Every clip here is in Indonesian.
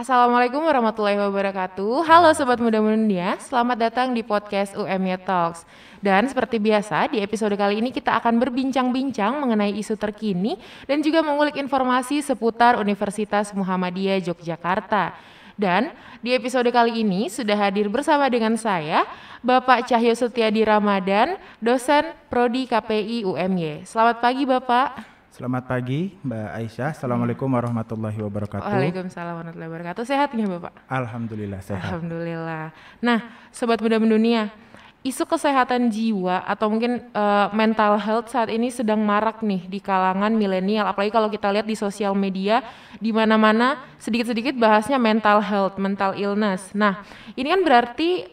Assalamualaikum warahmatullahi wabarakatuh. Halo Sobat Muda Mendunia, selamat datang di podcast UMY Talks. Dan seperti biasa, di episode kali ini kita akan berbincang-bincang mengenai isu terkini dan juga mengulik informasi seputar Universitas Muhammadiyah Yogyakarta. Dan di episode kali ini sudah hadir bersama dengan saya, Bapak Cahyo Setiadi Ramadan, dosen Prodi KPI UMY. Selamat pagi Bapak. Selamat pagi Mbak Aisyah. Assalamualaikum warahmatullahi wabarakatuh. Waalaikumsalam warahmatullahi wabarakatuh. Sehat nggak Bapak? Alhamdulillah sehat. Alhamdulillah. Nah, Sobat Muda Mendunia, isu kesehatan jiwa atau mungkin mental health saat ini sedang marak nih di kalangan milenial. Apalagi kalau kita lihat di sosial media, di mana-mana sedikit-sedikit bahasnya mental health, mental illness. Nah, ini kan berarti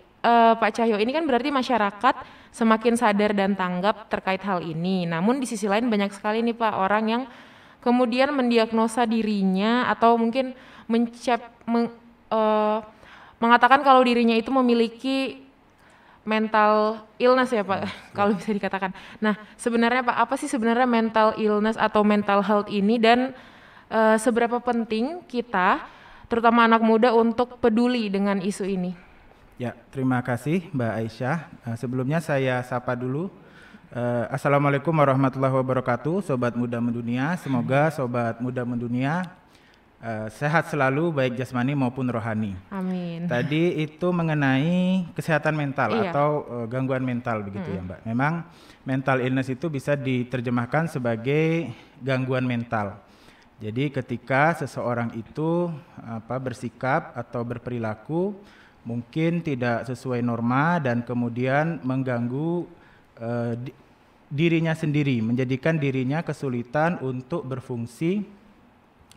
Pak Cahyo, ini kan berarti masyarakat semakin sadar dan tanggap terkait hal ini. Namun di sisi lain banyak sekali nih Pak orang yang kemudian mendiagnosa dirinya atau mungkin mengatakan kalau dirinya itu memiliki mental illness ya Pak, kalau bisa dikatakan. Nah sebenarnya Pak, apa sih sebenarnya mental illness atau mental health ini dan seberapa penting kita, terutama anak muda untuk peduli dengan isu ini? Ya, terima kasih Mbak Aisyah. Sebelumnya saya sapa dulu. Assalamualaikum warahmatullahi wabarakatuh, Sobat Muda Mendunia. Semoga Sobat Muda Mendunia sehat selalu, baik jasmani maupun rohani. Amin. Tadi itu mengenai kesehatan mental atau gangguan mental begitu ya Mbak. Memang mental illness itu bisa diterjemahkan sebagai gangguan mental. Jadi ketika seseorang itu bersikap atau berperilaku mungkin tidak sesuai norma dan kemudian mengganggu dirinya sendiri, menjadikan dirinya kesulitan untuk berfungsi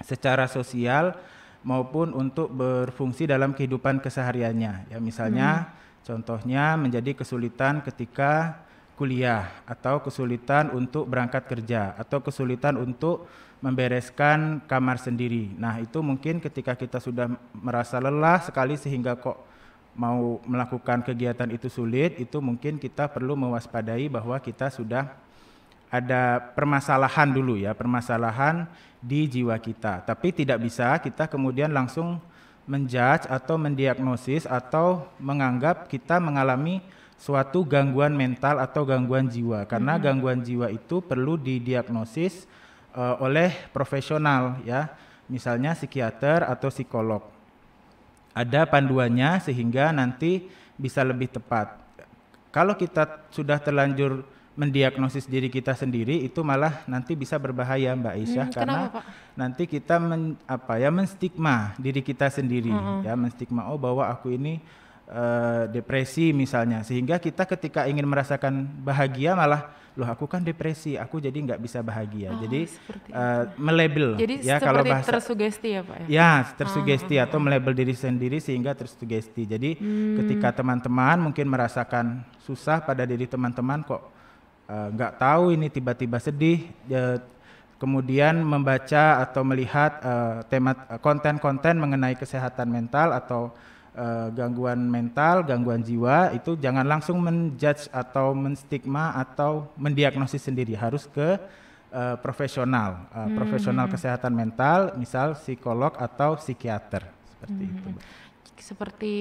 secara sosial maupun untuk berfungsi dalam kehidupan kesehariannya. Ya misalnya contohnya menjadi kesulitan ketika kuliah atau kesulitan untuk berangkat kerja atau kesulitan untuk membereskan kamar sendiri. Nah, itu mungkin ketika kita sudah merasa lelah sekali sehingga kok mau melakukan kegiatan itu sulit, itu mungkin kita perlu mewaspadai bahwa kita sudah ada permasalahan dulu ya, permasalahan di jiwa kita. Tapi tidak bisa kita kemudian langsung menjudge atau mendiagnosis atau menganggap kita mengalami suatu gangguan mental atau gangguan jiwa. Karena gangguan jiwa itu perlu didiagnosis oleh profesional ya, misalnya psikiater atau psikolog. Ada panduannya sehingga nanti bisa lebih tepat. Kalau kita sudah terlanjur mendiagnosis diri kita sendiri, itu malah nanti bisa berbahaya Mbak Aisyah, karena Kenapa, Pak? nanti kita menstigma diri kita sendiri, ya menstigma bahwa aku ini depresi misalnya, sehingga kita ketika ingin merasakan bahagia malah aku kan depresi, aku jadi nggak bisa bahagia. Jadi melabel. Jadi ya seperti kalau bahasa tersugesti ya Pak ya? Ya, tersugesti atau melabel diri sendiri sehingga tersugesti. Jadi ketika teman-teman mungkin merasakan susah pada diri teman-teman kok nggak tahu ini tiba-tiba sedih, kemudian membaca atau melihat konten-konten mengenai kesehatan mental atau gangguan mental, gangguan jiwa, itu jangan langsung menjudge atau menstigma atau mendiagnosis sendiri, harus ke profesional, profesional kesehatan mental, misal psikolog atau psikiater, seperti itu. Seperti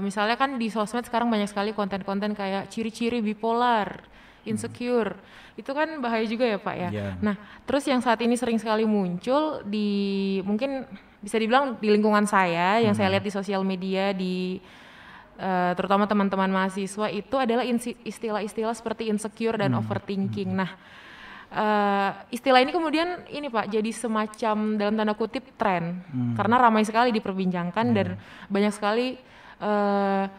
misalnya kan di sosmed sekarang banyak sekali konten-konten kayak ciri-ciri bipolar, insecure, itu kan bahaya juga ya Pak ya. Yeah. Nah, terus yang saat ini sering sekali muncul di mungkin bisa dibilang di lingkungan saya, yang saya lihat di sosial media, di terutama teman-teman mahasiswa itu adalah istilah-istilah seperti insecure dan overthinking. Nah, istilah ini kemudian ini Pak jadi semacam dalam tanda kutip tren, karena ramai sekali diperbincangkan dan banyak sekali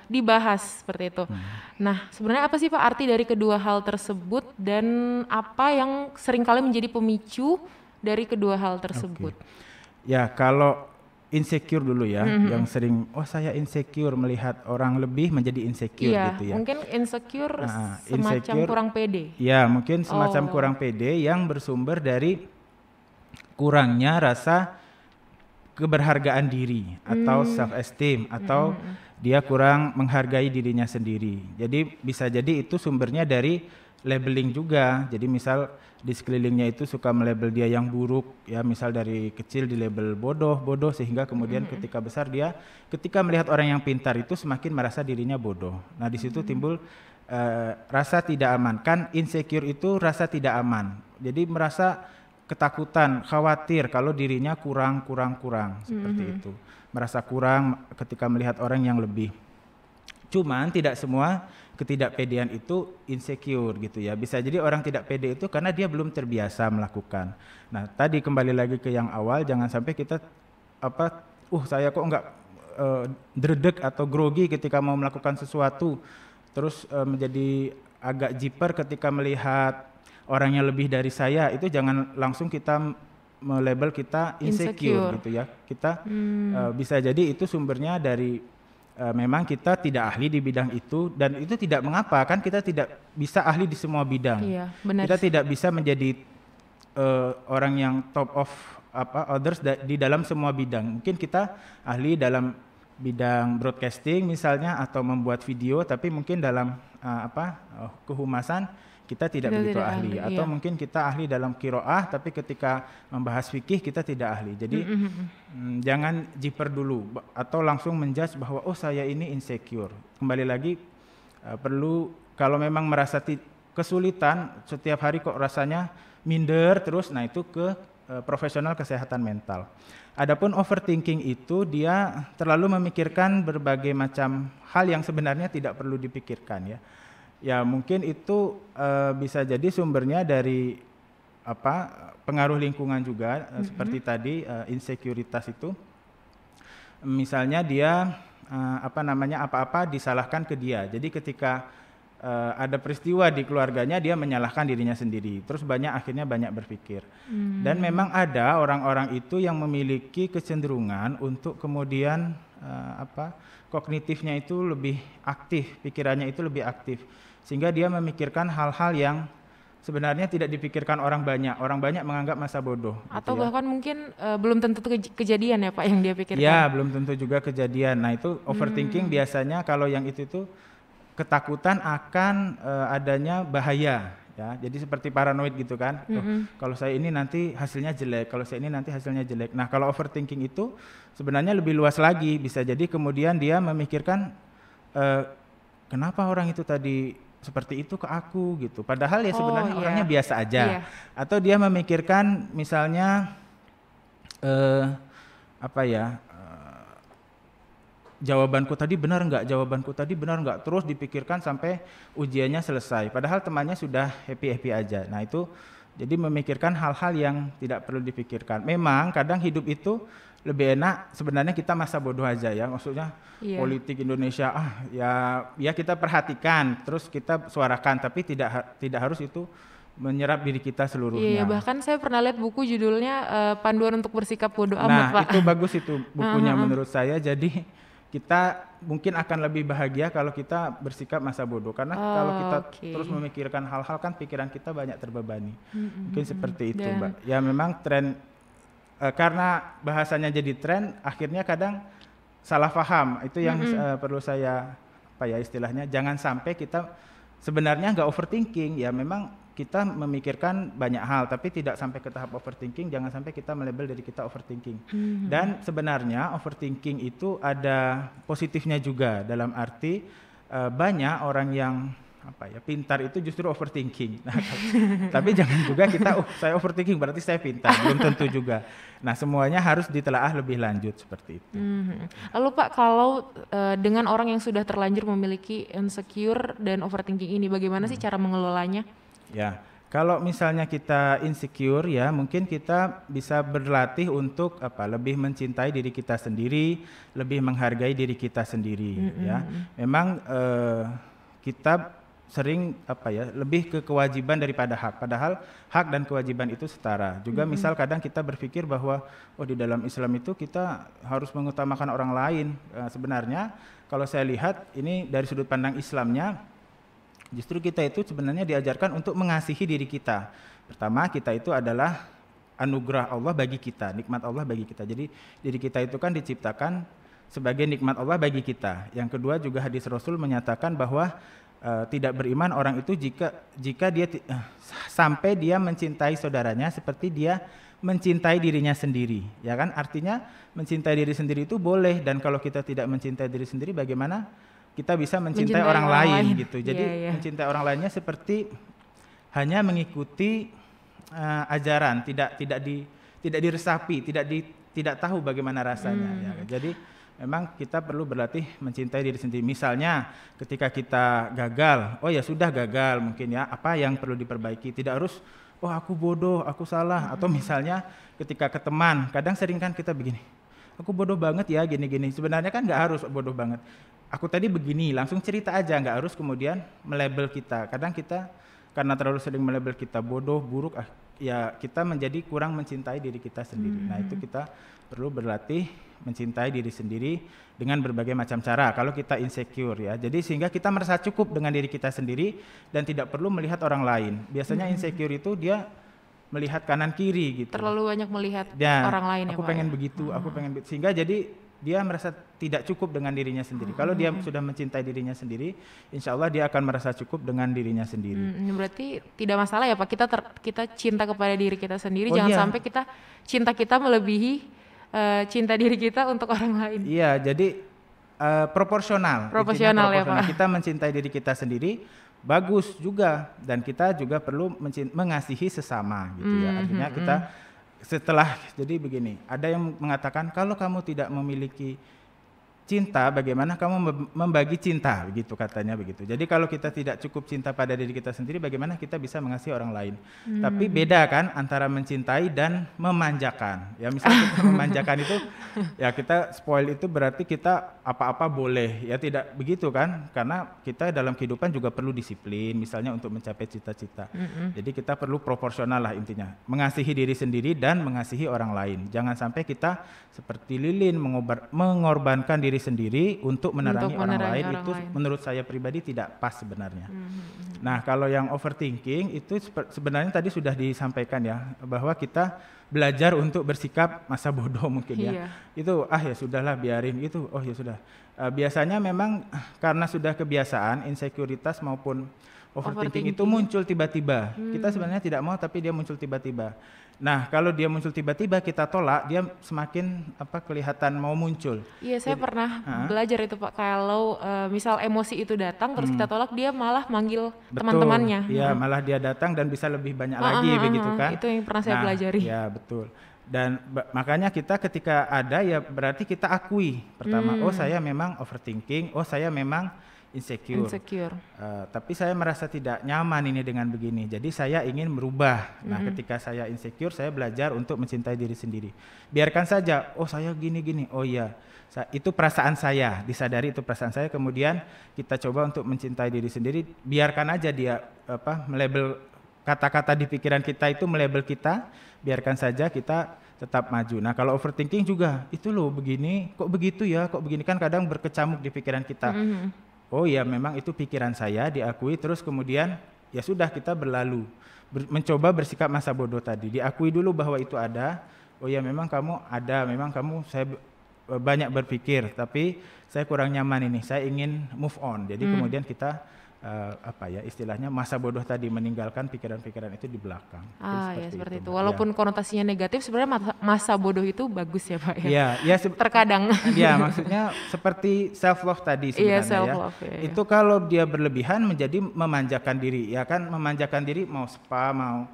dibahas seperti itu. Nah, sebenarnya apa sih Pak arti dari kedua hal tersebut dan apa yang seringkali menjadi pemicu dari kedua hal tersebut? Ya, kalau insecure dulu ya, yang sering saya insecure melihat orang lebih menjadi insecure gitu ya. Mungkin insecure semacam kurang pede. Ya, mungkin semacam kurang pede yang bersumber dari kurangnya rasa keberhargaan diri atau self esteem atau dia kurang menghargai dirinya sendiri. Jadi bisa jadi itu sumbernya dari labeling juga. Jadi misal di sekelilingnya itu suka melabel dia yang buruk, ya misal dari kecil di label bodoh sehingga kemudian ketika besar dia ketika melihat orang yang pintar itu semakin merasa dirinya bodoh. Nah di situ timbul rasa tidak aman. Kan insecure itu rasa tidak aman. Jadi merasa ketakutan, khawatir kalau dirinya kurang seperti itu. Merasa kurang ketika melihat orang yang lebih. Cuman tidak semua ketidakpedean itu insecure gitu ya. Bisa jadi orang tidak pede itu karena dia belum terbiasa melakukan. Nah, tadi kembali lagi ke yang awal, jangan sampai kita saya kok enggak dredeg atau grogi ketika mau melakukan sesuatu. Terus menjadi agak jiper ketika melihat orang yang lebih dari saya, itu jangan langsung kita melabel kita insecure gitu ya. Kita bisa jadi itu sumbernya dari memang kita tidak ahli di bidang itu, dan itu tidak mengapa, kan kita tidak bisa ahli di semua bidang. Iya, benar. Kita tidak bisa menjadi orang yang top of others di dalam semua bidang. Mungkin kita ahli dalam bidang broadcasting misalnya atau membuat video, tapi mungkin dalam kehumasan kita tidak begitu ahli. Atau mungkin kita ahli dalam qiraah, tapi ketika membahas fikih kita tidak ahli. Jadi jangan jiper dulu atau langsung menjudge bahwa saya ini insecure. Kembali lagi perlu, kalau memang merasa kesulitan setiap hari kok rasanya minder terus, nah itu ke profesional kesehatan mental. Adapun overthinking itu dia terlalu memikirkan berbagai macam hal yang sebenarnya tidak perlu dipikirkan ya. Ya mungkin itu bisa jadi sumbernya dari pengaruh lingkungan juga, seperti tadi insekuritas itu. Misalnya dia apa-apa disalahkan ke dia. Jadi ketika ada peristiwa di keluarganya dia menyalahkan dirinya sendiri. Terus akhirnya banyak berpikir. Dan memang ada orang-orang itu yang memiliki kecenderungan untuk kemudian kognitifnya itu lebih aktif, pikirannya itu lebih aktif. Sehingga dia memikirkan hal-hal yang sebenarnya tidak dipikirkan orang banyak. Orang banyak menganggap masa bodoh. Atau gitu ya. bahkan mungkin belum tentu kejadian ya Pak yang dia pikirkan. Ya, belum tentu juga kejadian. Nah itu overthinking biasanya kalau yang itu ketakutan akan adanya bahaya. Ya, jadi seperti paranoid gitu kan. Kalau saya ini nanti hasilnya jelek, kalau saya ini nanti hasilnya jelek. Nah kalau overthinking itu sebenarnya lebih luas lagi. Bisa jadi kemudian dia memikirkan kenapa orang itu tadi seperti itu ke aku gitu. Padahal ya sebenarnya orangnya biasa aja. Atau dia memikirkan misalnya jawabanku tadi benar enggak, terus dipikirkan sampai ujiannya selesai. Padahal temannya sudah happy aja. Nah itu jadi memikirkan hal-hal yang tidak perlu dipikirkan. Memang kadang hidup itu lebih enak sebenarnya kita masa bodoh aja ya, maksudnya politik Indonesia ya kita perhatikan terus kita suarakan, tapi tidak harus itu menyerap diri kita seluruhnya. Iya, bahkan saya pernah lihat buku judulnya Panduan untuk Bersikap Bodoh Amat, Pak. Nah itu bagus itu bukunya menurut saya. Jadi kita mungkin akan lebih bahagia kalau kita bersikap masa bodoh, karena kalau kita terus memikirkan hal-hal kan pikiran kita banyak terbebani. Mungkin seperti itu Mbak. Ya memang tren karena bahasanya jadi tren, akhirnya kadang salah paham. Itu yang perlu saya istilahnya, jangan sampai kita sebenarnya nggak overthinking. Ya memang kita memikirkan banyak hal, tapi tidak sampai ke tahap overthinking. Jangan sampai kita melabel dari kita overthinking. Dan sebenarnya overthinking itu ada positifnya juga, dalam arti banyak orang yang pintar itu justru overthinking. Nah, tapi jangan juga kita saya overthinking berarti saya pintar, belum tentu juga. Nah semuanya harus ditelaah lebih lanjut seperti itu. Lalu Pak, kalau dengan orang yang sudah terlanjur memiliki insecure dan overthinking ini, bagaimana sih cara mengelolanya? Ya, kalau misalnya kita insecure ya mungkin kita bisa berlatih untuk lebih mencintai diri kita sendiri, lebih menghargai diri kita sendiri. Ya, memang kita sering lebih ke kewajiban daripada hak. Padahal hak dan kewajiban itu setara. Juga misal kadang kita berpikir bahwa di dalam Islam itu kita harus mengutamakan orang lain. Sebenarnya kalau saya lihat ini dari sudut pandang Islamnya, justru kita itu sebenarnya diajarkan untuk mengasihi diri kita. Pertama kita itu adalah anugerah Allah bagi kita, nikmat Allah bagi kita. Jadi diri kita itu kan diciptakan sebagai nikmat Allah bagi kita. Yang kedua juga hadis Rasul menyatakan bahwa tidak beriman orang itu jika dia sampai dia mencintai saudaranya seperti dia mencintai dirinya sendiri, ya kan? Artinya mencintai diri sendiri itu boleh, dan kalau kita tidak mencintai diri sendiri, bagaimana kita bisa mencintai orang lain gitu. Jadi mencintai orang lainnya seperti hanya mengikuti ajaran, tidak diresapi, tidak tahu bagaimana rasanya. Ya. Jadi memang kita perlu berlatih mencintai diri sendiri. Misalnya ketika kita gagal, oh ya sudah gagal mungkin ya, apa yang perlu diperbaiki, tidak harus oh aku bodoh, aku salah. Atau misalnya ketika ke teman, kadang sering kan kita begini, aku bodoh banget ya gini-gini. Sebenarnya kan nggak harus bodoh banget. Aku tadi begini, langsung cerita aja, nggak harus kemudian melabel kita. Kadang kita karena terlalu sering melabel kita bodoh, buruk, ya kita menjadi kurang mencintai diri kita sendiri. Nah itu kita perlu berlatih mencintai diri sendiri dengan berbagai macam cara. Kalau kita insecure ya, jadi sehingga kita merasa cukup dengan diri kita sendiri dan tidak perlu melihat orang lain. Biasanya insecure itu dia melihat kanan kiri gitu. Terlalu banyak melihat orang lain ya. Aku pengen begitu, aku pengen sehingga jadi dia merasa tidak cukup dengan dirinya sendiri. Kalau dia sudah mencintai dirinya sendiri, insya Allah dia akan merasa cukup dengan dirinya sendiri. Berarti tidak masalah ya Pak, kita cinta kepada diri kita sendiri, jangan sampai cinta kita melebihi cinta diri kita untuk orang lain. Iya, jadi proporsional ya Pak. Kita mencintai diri kita sendiri bagus juga, dan kita juga perlu mengasihi sesama gitu ya. Artinya kita setelah, jadi begini, ada yang mengatakan kalau kamu tidak memiliki cinta, bagaimana kamu membagi cinta, begitu katanya begitu. Jadi kalau kita tidak cukup cinta pada diri kita sendiri, bagaimana kita bisa mengasihi orang lain? Tapi beda kan antara mencintai dan memanjakan. Ya misalnya kita memanjakan itu, ya kita spoil itu berarti kita apa-apa boleh, ya tidak begitu kan? Karena kita dalam kehidupan juga perlu disiplin, misalnya untuk mencapai cita-cita. Jadi kita perlu proporsional lah intinya, mengasihi diri sendiri dan mengasihi orang lain. Jangan sampai kita seperti lilin mengorbankan diri sendiri untuk menerangi orang lain. Itu menurut saya pribadi tidak pas sebenarnya. Nah kalau yang overthinking itu sebenarnya tadi sudah disampaikan ya, bahwa kita belajar untuk bersikap masa bodoh mungkin ya. Itu ya sudahlah biarin itu, oh ya sudah. Biasanya memang karena sudah kebiasaan, insekuritas maupun overthinking itu muncul tiba-tiba. Kita sebenarnya tidak mau tapi dia muncul tiba-tiba. Nah, kalau dia muncul tiba-tiba kita tolak, dia semakin kelihatan mau muncul. Iya, saya pernah belajar itu Pak. Kalau misal emosi itu datang terus kita tolak, dia malah manggil teman-temannya. Iya, malah dia datang dan bisa lebih banyak lagi begitu kan. Itu yang pernah saya pelajari. Ya, betul. Dan makanya kita ketika ada ya berarti kita akui pertama, oh saya memang overthinking, oh saya memang insecure. Tapi saya merasa tidak nyaman ini dengan begini, jadi saya ingin merubah. Nah ketika saya insecure, saya belajar untuk mencintai diri sendiri. Biarkan saja, oh saya gini-gini, oh iya itu perasaan saya, disadari itu perasaan saya, kemudian kita coba untuk mencintai diri sendiri. Biarkan aja dia melabel kata-kata di pikiran kita itu melabel kita, biarkan saja kita tetap maju. Nah kalau overthinking juga, itu loh begini, kok begitu ya, kok begini, kan kadang berkecamuk di pikiran kita. Oh ya memang itu pikiran saya, diakui, terus kemudian ya sudah kita berlalu, mencoba bersikap masa bodoh tadi, diakui dulu bahwa itu ada. Oh ya memang kamu ada, memang saya banyak berpikir, tapi saya kurang nyaman ini, saya ingin move on. Jadi kemudian kita istilahnya masa bodoh tadi, meninggalkan pikiran-pikiran itu di belakang. Seperti itu. Walaupun konotasinya negatif, sebenarnya masa bodoh itu bagus ya Pak ya. Terkadang. Ya maksudnya seperti self love tadi sebenarnya self-love, itu kalau dia berlebihan menjadi memanjakan diri, ya kan, memanjakan diri mau spa, mau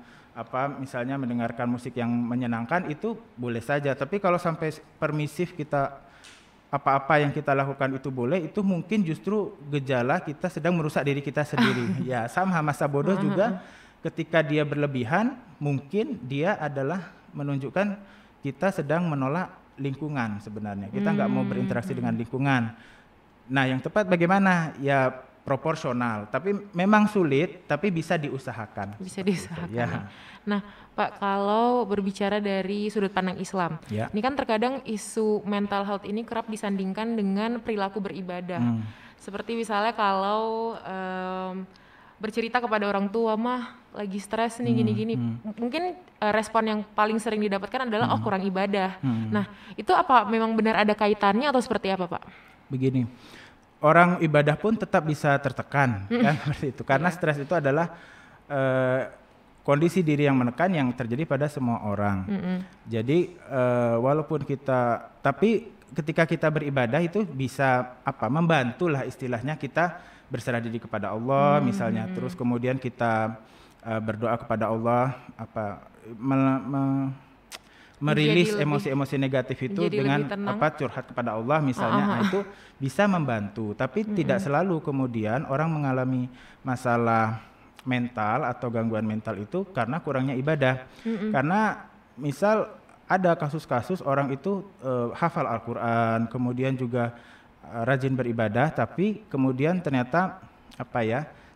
misalnya mendengarkan musik yang menyenangkan itu boleh saja. Tapi kalau sampai permisif, kita apa-apa yang kita lakukan itu boleh, itu mungkin justru gejala kita sedang merusak diri kita sendiri. Ya sama masa bodoh juga, ketika dia berlebihan mungkin dia adalah menunjukkan kita sedang menolak lingkungan sebenarnya. Kita nggak mau berinteraksi dengan lingkungan. Nah yang tepat bagaimana? Ya proporsional, tapi memang sulit, tapi bisa diusahakan. Bisa diusahakan. Ya. Nah, Pak, kalau berbicara dari sudut pandang Islam, ini kan terkadang isu mental health ini kerap disandingkan dengan perilaku beribadah. Seperti misalnya kalau bercerita kepada orang tua, mah lagi stres nih gini-gini. Mungkin respon yang paling sering didapatkan adalah oh kurang ibadah. Nah itu apa memang benar ada kaitannya atau seperti apa Pak? Begini, orang ibadah pun tetap bisa tertekan kan seperti itu karena stres itu adalah kondisi diri yang menekan yang terjadi pada semua orang. Jadi walaupun kita, tapi ketika kita beribadah itu bisa membantulah istilahnya kita berserah diri kepada Allah misalnya, terus kemudian kita berdoa kepada Allah merilis emosi-emosi negatif itu dengan curhat kepada Allah misalnya. Nah, itu bisa membantu, tapi tidak selalu kemudian orang mengalami masalah mental atau gangguan mental itu karena kurangnya ibadah. Karena misal ada kasus-kasus orang itu hafal Al-Quran, kemudian juga rajin beribadah, tapi kemudian ternyata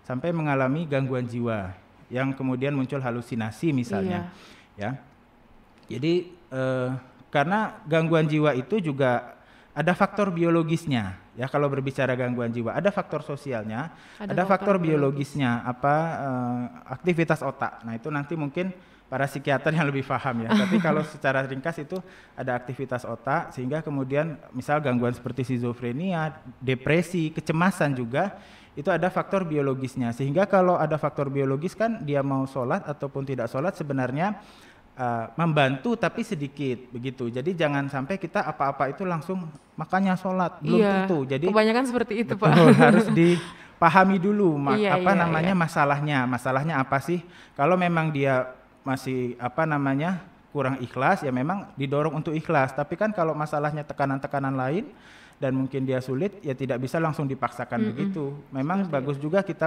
sampai mengalami gangguan jiwa yang kemudian muncul halusinasi misalnya. Ya, jadi karena gangguan jiwa itu juga ada faktor biologisnya. Ya, kalau berbicara gangguan jiwa, ada faktor sosialnya, ada faktor biologisnya, aktivitas otak. Nah, itu nanti mungkin para psikiater yang lebih paham ya. Tapi kalau secara ringkas itu ada aktivitas otak sehingga kemudian misal gangguan seperti skizofrenia, depresi, kecemasan juga itu ada faktor biologisnya. Sehingga kalau ada faktor biologis kan dia mau sholat ataupun tidak sholat sebenarnya membantu tapi sedikit begitu. Jadi jangan sampai kita apa-apa itu langsung makanya sholat, belum tentu. Jadi kebanyakan seperti itu Pak. Harus dipahami dulu masalahnya apa sih. Kalau memang dia masih kurang ikhlas ya memang didorong untuk ikhlas. Tapi kan kalau masalahnya tekanan-tekanan lain dan mungkin dia sulit ya tidak bisa langsung dipaksakan begitu. Memang bagus juga kita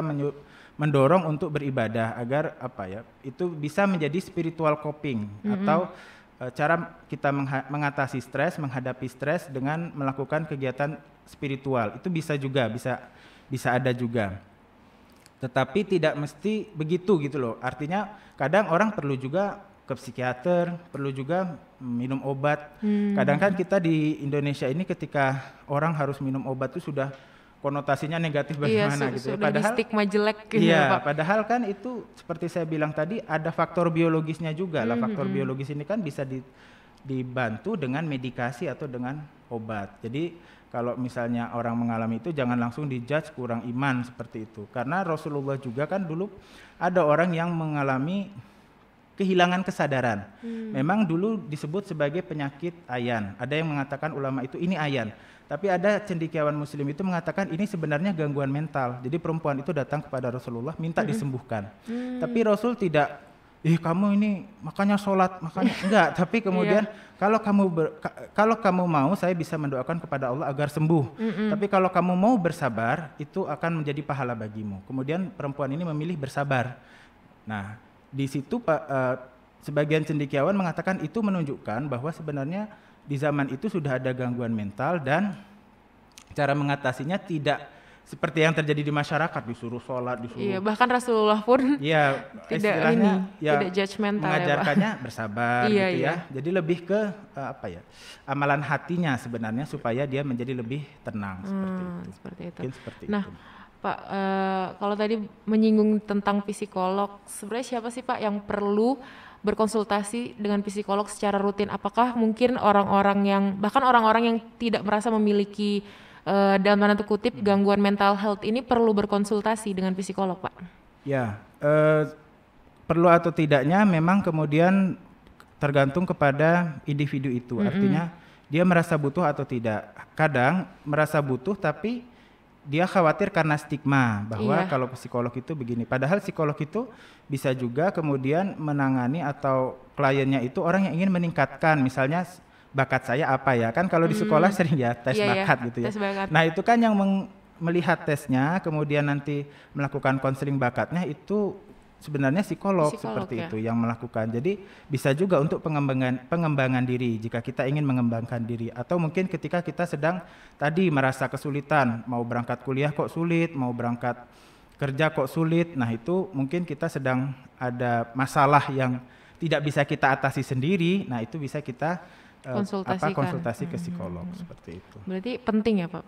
mendorong untuk beribadah agar itu bisa menjadi spiritual coping atau cara kita mengatasi stres, menghadapi stres dengan melakukan kegiatan spiritual. Itu bisa juga, bisa ada juga. Tetapi tidak mesti begitu gitu loh. Artinya kadang orang perlu juga ke psikiater, perlu juga minum obat. Kadang kan kita di Indonesia ini ketika orang harus minum obat itu sudah konotasinya negatif bagaimana gitu. Padahal stigma jelek gitu Pak. Padahal kan itu seperti saya bilang tadi ada faktor biologisnya juga lah. Faktor biologis ini kan bisa dibantu dengan medikasi atau dengan obat. Jadi kalau misalnya orang mengalami itu jangan langsung dijudge kurang iman seperti itu. Karena Rasulullah juga kan dulu ada orang yang mengalami kehilangan kesadaran. Memang dulu disebut sebagai penyakit ayan. Ada yang mengatakan ulama itu ini ayan. Tapi ada cendekiawan muslim itu mengatakan ini sebenarnya gangguan mental. Jadi perempuan itu datang kepada Rasulullah minta disembuhkan. Tapi Rasul tidak, kamu ini makanya sholat, makanya enggak. Tapi kemudian kalau kamu mau saya bisa mendoakan kepada Allah agar sembuh. Tapi kalau kamu mau bersabar itu akan menjadi pahala bagimu. Kemudian perempuan ini memilih bersabar. Nah, di situ sebagian cendekiawan mengatakan itu menunjukkan bahwa sebenarnya di zaman itu sudah ada gangguan mental dan cara mengatasinya tidak seperti yang terjadi di masyarakat, disuruh sholat, disuruh. Iya, bahkan Rasulullah pun tidak judgmental mengajarkannya bersabar gitu ya. Jadi lebih ke amalan hatinya sebenarnya supaya dia menjadi lebih tenang seperti itu. Nah, Pak, kalau tadi menyinggung tentang psikolog, sebenarnya siapa sih Pak yang perlu berkonsultasi dengan psikolog secara rutin? Apakah mungkin orang-orang yang tidak merasa memiliki dalam tanda kutip gangguan mental health ini perlu berkonsultasi dengan psikolog, Pak? Ya, perlu atau tidaknya memang kemudian tergantung kepada individu itu. Artinya dia merasa butuh atau tidak. Kadang merasa butuh tapi dia khawatir karena stigma bahwa kalau psikolog itu begini. Padahal psikolog itu bisa juga kemudian menangani atau kliennya itu orang yang ingin meningkatkan misalnya bakat saya apa ya. Kan kalau di sekolah sering ya tes bakat gitu ya. Nah itu kan yang melihat tesnya kemudian nanti melakukan konseling bakatnya itu sebenarnya psikolog seperti itu yang melakukan. Jadi bisa juga untuk pengembangan diri jika kita ingin mengembangkan diri. Atau mungkin ketika kita sedang tadi merasa kesulitan, mau berangkat kuliah kok sulit, mau berangkat kerja kok sulit. Nah itu mungkin kita sedang ada masalah yang tidak bisa kita atasi sendiri. Nah itu bisa kita konsultasi ke psikolog seperti itu. Berarti penting ya Pak?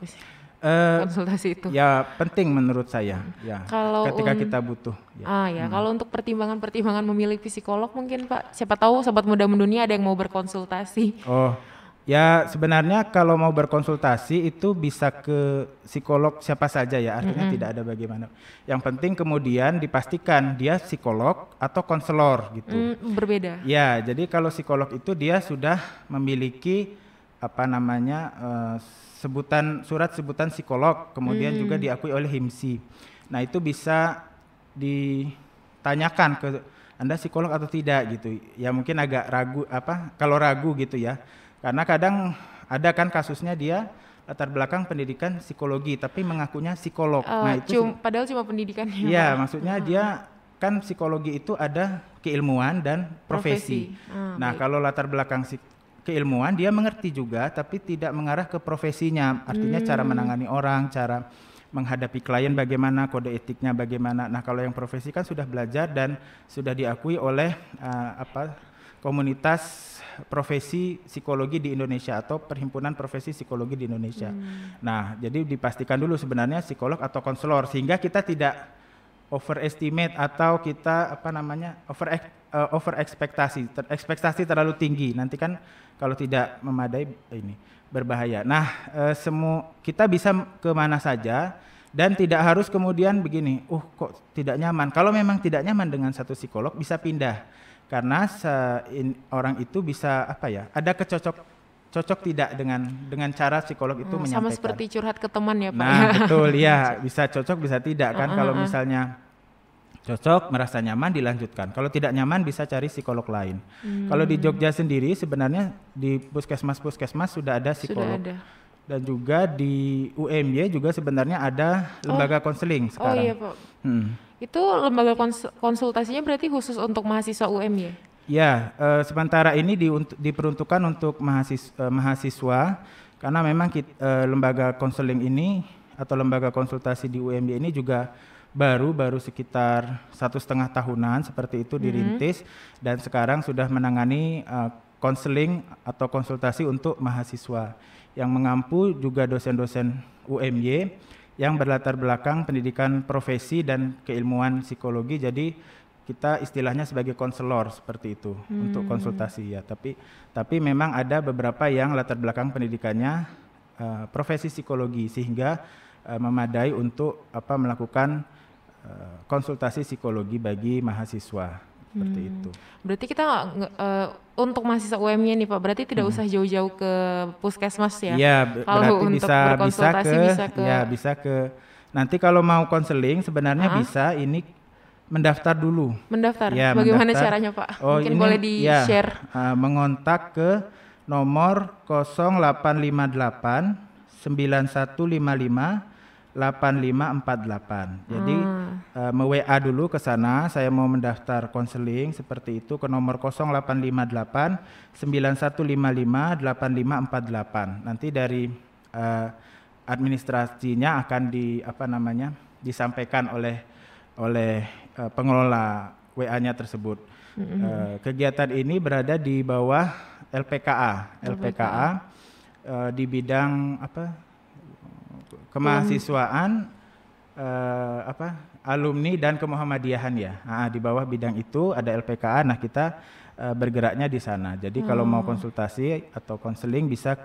konsultasi itu? Ya penting menurut saya ya Kalau ketika kita butuh ya. Kalau untuk pertimbangan-pertimbangan memilih psikolog mungkin Pak, siapa tahu sobat muda mendunia ada yang mau berkonsultasi. Oh ya, sebenarnya kalau mau berkonsultasi itu bisa ke psikolog siapa saja ya, artinya tidak ada bagaimana. Yang penting kemudian dipastikan dia psikolog atau konselor gitu. Berbeda. Ya, jadi kalau psikolog itu dia sudah memiliki apa namanya surat sebutan psikolog, kemudian juga diakui oleh HIMSI. Nah itu bisa ditanyakan ke Anda psikolog atau tidak gitu. Ya mungkin agak ragu kalau ragu gitu ya. Karena kadang ada kan kasusnya dia latar belakang pendidikan psikologi tapi mengakunya psikolog. Nah itu padahal cuma pendidikannya. Iya, maksudnya dia kan psikologi itu ada keilmuan dan profesi. Nah, kalau latar belakang keilmuan dia mengerti juga tapi tidak mengarah ke profesinya. Artinya cara menangani orang, cara menghadapi klien bagaimana, kode etiknya bagaimana. Nah, kalau yang profesi kan sudah belajar dan sudah diakui oleh komunitas profesi psikologi di Indonesia atau Perhimpunan Profesi Psikologi di Indonesia. Nah, jadi dipastikan dulu sebenarnya psikolog atau konselor sehingga kita tidak overestimate atau kita over ekspektasi terlalu tinggi. Nanti kan kalau tidak memadai ini berbahaya. Nah, kita bisa kemana saja dan tidak harus kemudian begini, kok tidak nyaman. Kalau memang tidak nyaman dengan satu psikolog bisa pindah. Karena orang itu bisa ada cocok tidak dengan cara psikolog itu menyampaikan. Sama seperti curhat ke teman ya Pak. Nah betul ya, bisa cocok bisa tidak kan. Kalau misalnya cocok merasa nyaman dilanjutkan, kalau tidak nyaman bisa cari psikolog lain. Kalau di Jogja sendiri sebenarnya di puskesmas sudah ada psikolog. Sudah ada. Dan juga di UMY juga sebenarnya ada lembaga konseling sekarang. Oh iya Pak. Itu lembaga konsultasinya berarti khusus untuk mahasiswa UM ya? Ya, sementara ini diperuntukkan untuk mahasiswa karena memang lembaga konseling ini atau lembaga konsultasi di UMY ini juga baru sekitar 1,5 tahunan seperti itu dirintis dan sekarang sudah menangani konseling atau konsultasi untuk mahasiswa yang mengampu juga dosen-dosen UMY yang berlatar belakang pendidikan profesi dan keilmuan psikologi. Jadi kita istilahnya sebagai konselor seperti itu untuk konsultasi ya. Tapi memang ada beberapa yang latar belakang pendidikannya profesi psikologi sehingga memadai untuk melakukan konsultasi psikologi bagi mahasiswa. Seperti itu. Berarti kita untuk mahasiswa UM-nya nih Pak, berarti tidak usah jauh-jauh ke puskesmas ya? Iya, kalau berarti untuk berkonsultasi bisa ke nanti kalau mau konseling sebenarnya bisa ini mendaftar dulu. Mendaftar? Ya, bagaimana caranya Pak? Mungkin boleh di-share. Mengontak ke nomor 0858 9155 8548. Jadi me-WA dulu ke sana, saya mau mendaftar konseling seperti itu ke nomor 0858 9155 8548. Nanti dari administrasinya akan disampaikan oleh pengelola WA-nya tersebut. Kegiatan ini berada di bawah LPKA di bidang kemahasiswaan alumni dan kemuhammadiyahan ya. Di bawah bidang itu ada LPKA. Nah, kita bergeraknya di sana. Jadi kalau mau konsultasi atau konseling bisa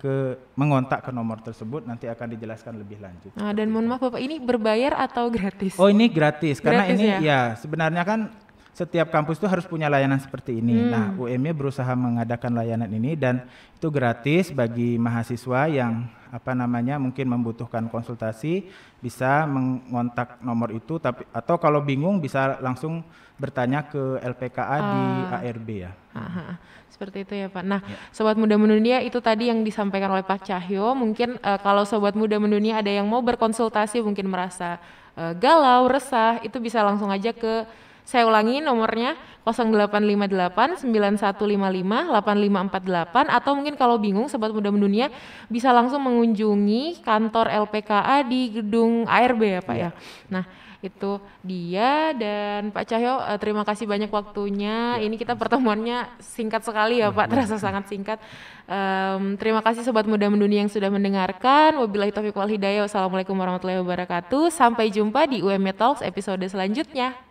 mengontak ke nomor tersebut, nanti akan dijelaskan lebih lanjut. Dan mohon maaf Bapak, ini berbayar atau gratis? Oh, ini gratis karena gratis, ini ya sebenarnya kan setiap kampus itu harus punya layanan seperti ini. Nah, UMY berusaha mengadakan layanan ini dan itu gratis bagi mahasiswa yang mungkin membutuhkan konsultasi, bisa mengontak nomor itu atau kalau bingung bisa langsung bertanya ke LPKA di ARB ya. Seperti itu ya Pak. Nah, Sobat Muda Mendunia itu tadi yang disampaikan oleh Pak Cahyo. Mungkin kalau Sobat Muda Mendunia ada yang mau berkonsultasi mungkin merasa galau, resah, itu bisa langsung aja ke Saya ulangi nomornya 0858 9155 8548, atau mungkin kalau bingung Sobat Muda Mendunia bisa langsung mengunjungi kantor LPKA di gedung ARB ya Pak ya. Nah itu dia, dan Pak Cahyo terima kasih banyak waktunya. Ini kita pertemuannya singkat sekali ya Pak, terasa sangat singkat. Terima kasih Sobat Muda Mendunia yang sudah mendengarkan. Wabillahi taufiq wal hidayah. Wassalamualaikum warahmatullahi wabarakatuh. Sampai jumpa di UME Talks episode selanjutnya.